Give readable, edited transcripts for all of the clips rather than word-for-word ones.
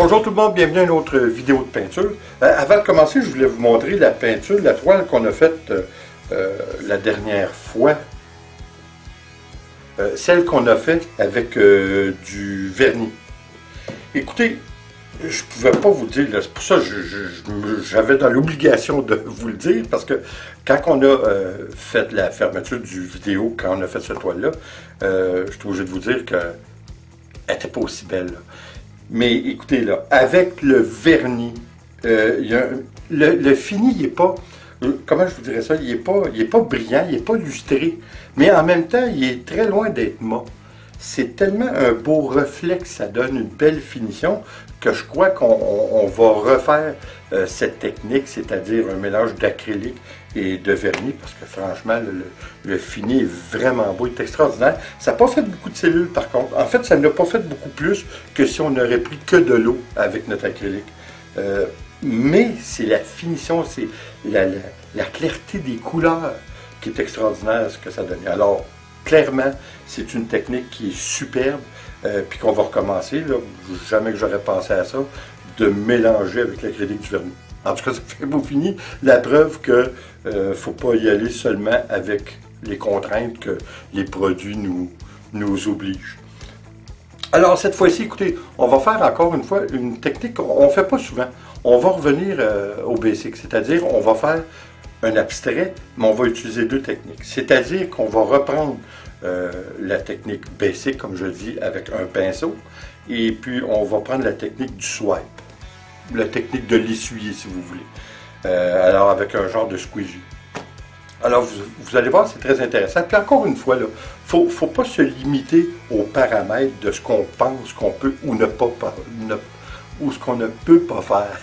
Bonjour tout le monde, bienvenue à une autre vidéo de peinture. Avant de commencer, je voulais vous montrer la peinture, la toile qu'on a faite la dernière fois. Celle qu'on a faite avec du vernis. Écoutez, je ne pouvais pas vous dire, c'est pour ça que j'avais dans l'obligation de vous le dire, parce que quand on a fait la fermeture du vidéo, quand on a fait cette toile-là, je suis obligé de vous dire qu'elle n'était pas aussi belle. Là. Mais écoutez, là, avec le vernis, le fini, il n'est pas, comment je vous dirais ça, il n'est pas brillant, il n'est pas lustré, mais en même temps, il est très loin d'être mat. C'est tellement un beau reflet que ça donne une belle finition que je crois qu'on va refaire cette technique, c'est-à-dire un mélange d'acrylique et de vernis, parce que franchement, le fini est vraiment beau, il est extraordinaire. Ça n'a pas fait beaucoup de cellules par contre. En fait, ça n'a pas fait beaucoup plus que si on aurait pris que de l'eau avec notre acrylique. Mais c'est la finition, c'est la clarté des couleurs qui est extraordinaire, ce que ça donne. Alors, clairement, c'est une technique qui est superbe, puis qu'on va recommencer, là, jamais que j'aurais pensé à ça, de mélanger avec l'acrylique du vernis. En tout cas, ça fait beau fini, la preuve que faut pas y aller seulement avec les contraintes que les produits nous obligent. Alors, cette fois-ci, écoutez, on va faire encore une fois une technique qu'on ne fait pas souvent. On va revenir au basic, c'est-à-dire on va faire un abstrait, mais on va utiliser deux techniques. C'est-à-dire qu'on va reprendre la technique basic, comme je dis, avec un pinceau, et puis on va prendre la technique du swipe, la technique de l'essuyer, si vous voulez. Alors, avec un genre de squeegee. Alors, vous allez voir, c'est très intéressant. Puis encore une fois, il ne faut pas se limiter aux paramètres de ce qu'on pense qu'on peut ou ne pas, ou ce qu'on ne peut pas faire.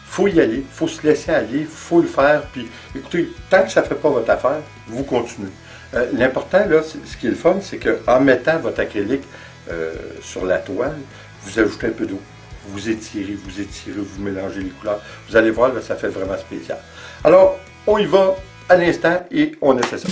Faut y aller, il faut se laisser aller, il faut le faire. Puis, écoutez, tant que ça ne fait pas votre affaire, vous continuez. L'important, là, ce qui est le fun, c'est qu'en mettant votre acrylique sur la toile, vous ajoutez un peu d'eau. Vous étirez, vous mélangez les couleurs. Vous allez voir, là, ça fait vraiment spécial. Alors, on y va à l'instant et on essaie ça.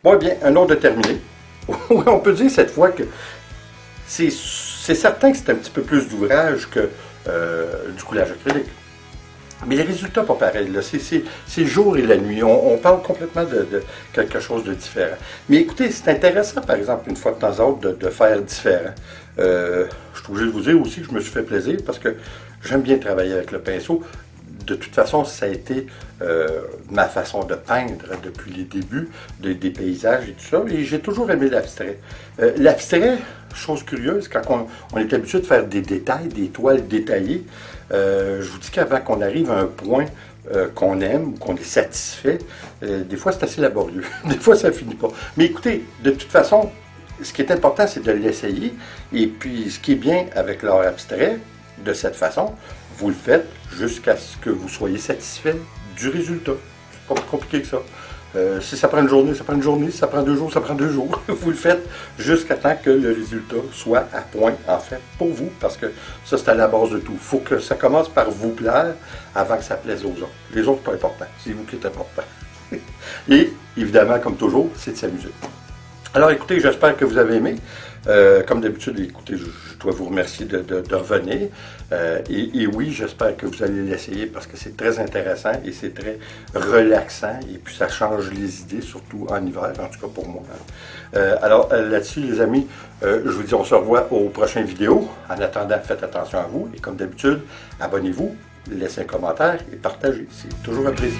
Bon, bien, un ordre terminé. On peut dire cette fois que c'est certain que c'est un petit peu plus d'ouvrage que du coulage acrylique. Mais les résultats pas pareils. C'est le jour et la nuit. On parle complètement de quelque chose de différent. Mais écoutez, c'est intéressant, par exemple, une fois de temps en temps, de faire différent. Je suis obligé de vous dire aussi que je me suis fait plaisir parce que j'aime bien travailler avec le pinceau. De toute façon, ça a été ma façon de peindre depuis les débuts des paysages et tout ça. Et j'ai toujours aimé l'abstrait. L'abstrait, chose curieuse, quand on est habitué de faire des détails, des toiles détaillées, je vous dis qu'avant qu'on arrive à un point qu'on aime ou qu'on est satisfait, des fois c'est assez laborieux. Des fois ça finit pas. Mais écoutez, de toute façon, ce qui est important, c'est de l'essayer. Et puis, ce qui est bien avec l'art abstrait, de cette façon, vous le faites jusqu'à ce que vous soyez satisfait du résultat. C'est pas plus compliqué que ça. Si ça prend une journée, ça prend une journée. Si ça prend 2 jours, ça prend 2 jours. Vous le faites jusqu'à temps que le résultat soit à point, en fait, pour vous. Parce que ça, c'est à la base de tout. Il faut que ça commence par vous plaire avant que ça plaise aux autres. Les autres, c'est pas important. C'est vous qui êtes important. Et, évidemment, comme toujours, c'est de s'amuser. Alors, écoutez, j'espère que vous avez aimé. Comme d'habitude, écoutez, je dois vous remercier de revenir. Et oui, j'espère que vous allez l'essayer parce que c'est très intéressant et c'est très relaxant. Et puis, ça change les idées, surtout en hiver, en tout cas pour moi. Alors, là-dessus, les amis, je vous dis, on se revoit aux prochaines vidéos. En attendant, faites attention à vous. Et comme d'habitude, abonnez-vous, laissez un commentaire et partagez. C'est toujours apprécié.